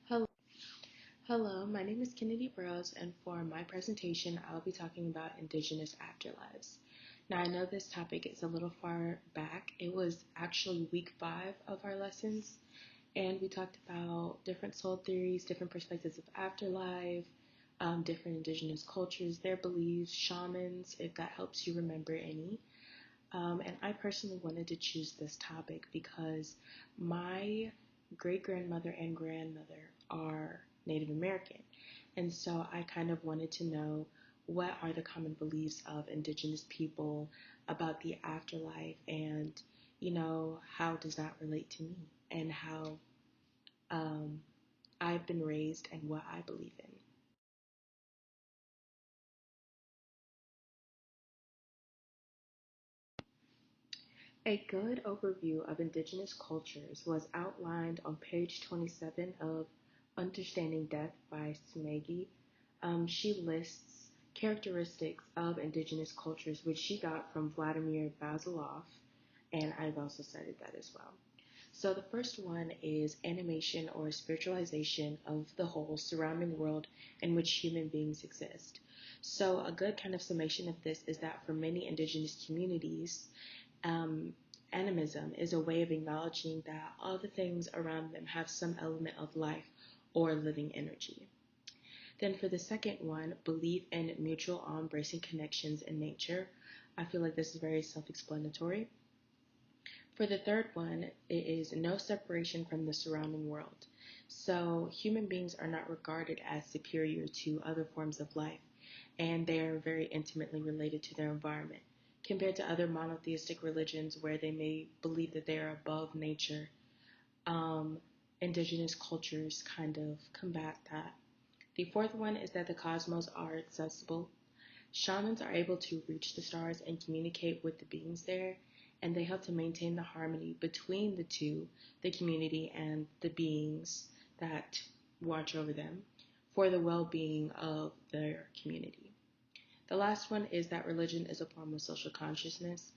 Hello, hello, my name is Kennedy Burrows, and for my presentation, I'll be talking about Indigenous afterlives. Now, I know this topic is a little far back. It was actually week 5 of our lessons, and we talked about different soul theories, different perspectives of afterlife, different Indigenous cultures, their beliefs, shamans, if that helps you remember any. And I personally wanted to choose this topic because my great grandmother and grandmother are Native American. And so I kind of wanted to know what are the common beliefs of Indigenous people about the afterlife and, how does that relate to me and how um, I've been raised and what I believe in. A good overview of Indigenous cultures was outlined on page 27 of Understanding Death by Sumegi. She lists characteristics of Indigenous cultures, which she got from Vladimir Basilov, and I've also studied that as well. So the first one is animation or spiritualization of the whole surrounding world in which human beings exist. So a good kind of summation of this is that for many indigenous communities, um, animism is a way of acknowledging that all the things around them have some element of life or living energy. Then for the second one, belief in mutual embracing connections in nature. I feel like this is very self-explanatory. For the third one, it is no separation from the surrounding world. So human beings are not regarded as superior to other forms of life, and they are very intimately related to their environment. Compared to other monotheistic religions where they may believe that they are above nature, um, indigenous cultures kind of combat that. The fourth one is that the cosmos are accessible. Shamans are able to reach the stars and communicate with the beings there, and they help to maintain the harmony between the two, the community and the beings that watch over them, for the well being of their community. The last one is that religion is a form of social consciousness.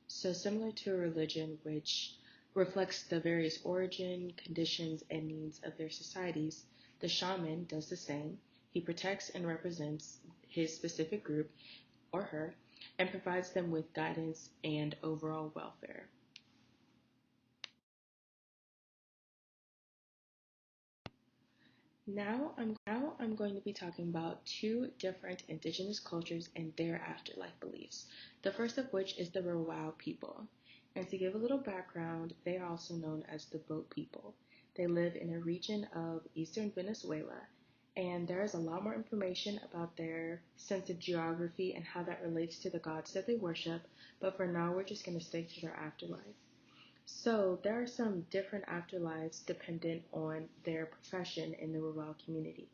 So, similar to a religion which reflects the various origin, conditions, and needs of their societies, the shaman does the same. He protects and represents his specific group or her and provides them with guidance and overall welfare. Now I'm going to be talking about two different indigenous cultures and their afterlife beliefs. The first of which is the Rawau people. And to give a little background, they are also known as the Boat people. They live in a region of eastern Venezuela, and there is a lot more information about their sense of geography and how that relates to the gods that they worship, but for now we're just going to stick to their afterlife. So there are some different afterlives dependent on their profession in the rural community.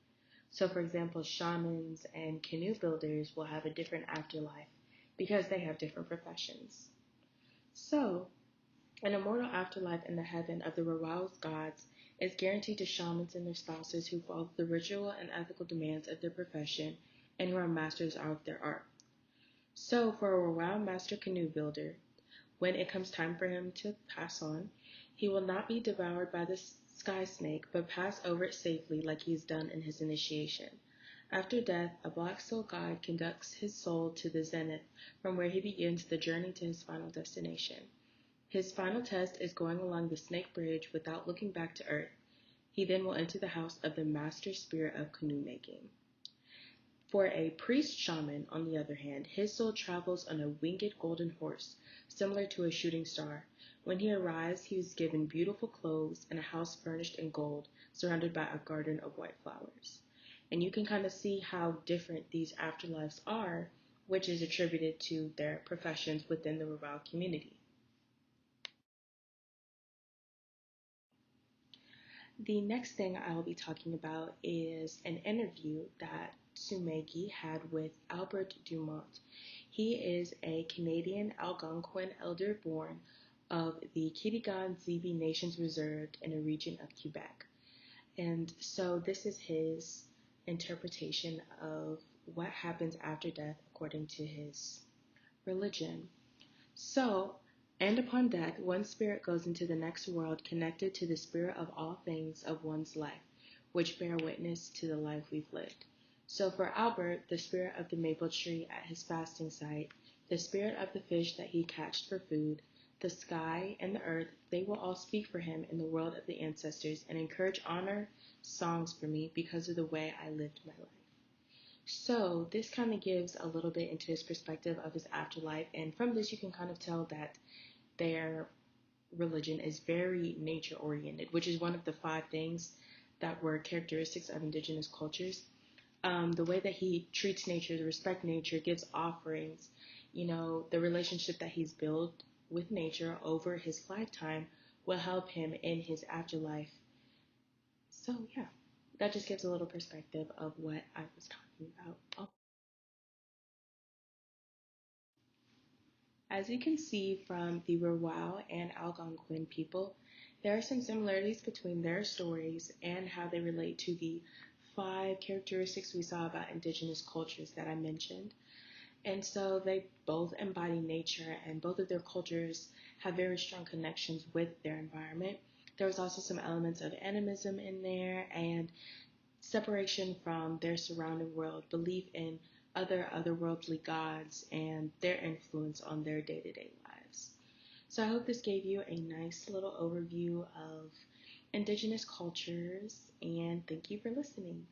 So for example, shamans and canoe builders will have a different afterlife because they have different professions. So an immortal afterlife in the heaven of the rural gods is guaranteed to shamans and their spouses who follow the ritual and ethical demands of their profession and who are masters of their art. So for a rural master canoe builder, when it comes time for him to pass on, he will not be devoured by the sky snake, but pass over it safely like he's done in his initiation. After death, a black soul guide conducts his soul to the zenith, from where he begins the journey to his final destination. His final test is going along the snake bridge without looking back to earth. He then will enter the house of the master spirit of canoe making. For a priest shaman, on the other hand, his soul travels on a winged golden horse, similar to a shooting star. When he arrives, he is given beautiful clothes and a house furnished in gold, surrounded by a garden of white flowers. And you can kind of see how different these afterlives are, which is attributed to their professions within the rural community. The next thing I will be talking about is an interview that Sumegi had with Albert Dumont. He is a Canadian Algonquin elder born of the Kitigan-Zibi Nations reserved in a region of Quebec. And so this is his interpretation of what happens after death according to his religion. So, and upon death, one spirit goes into the next world connected to the spirit of all things of one's life, which bear witness to the life we've lived. So for Albert, the spirit of the maple tree at his fasting site, the spirit of the fish that he catched for food, the sky and the earth, they will all speak for him in the world of the ancestors and encourage honor songs for me because of the way I lived my life. So this kind of gives a little bit into his perspective of his afterlife, and from this you can kind of tell that their religion is very nature oriented, which is one of the five things that were characteristics of indigenous cultures. The way that he treats nature, the respect nature, gives offerings, the relationship that he's built with nature over his lifetime will help him in his afterlife. So yeah, that just gives a little perspective of what I was talking about. Oh. As you can see from the Rwao and Algonquin people, there are some similarities between their stories and how they relate to the five characteristics we saw about indigenous cultures that I mentioned. And so they both embody nature, and both of their cultures have very strong connections with their environment. There was also some elements of animism in there and separation from their surrounding world, belief in other otherworldly gods, and their influence on their day-to-day lives. So I hope this gave you a nice little overview of indigenous cultures, and thank you for listening.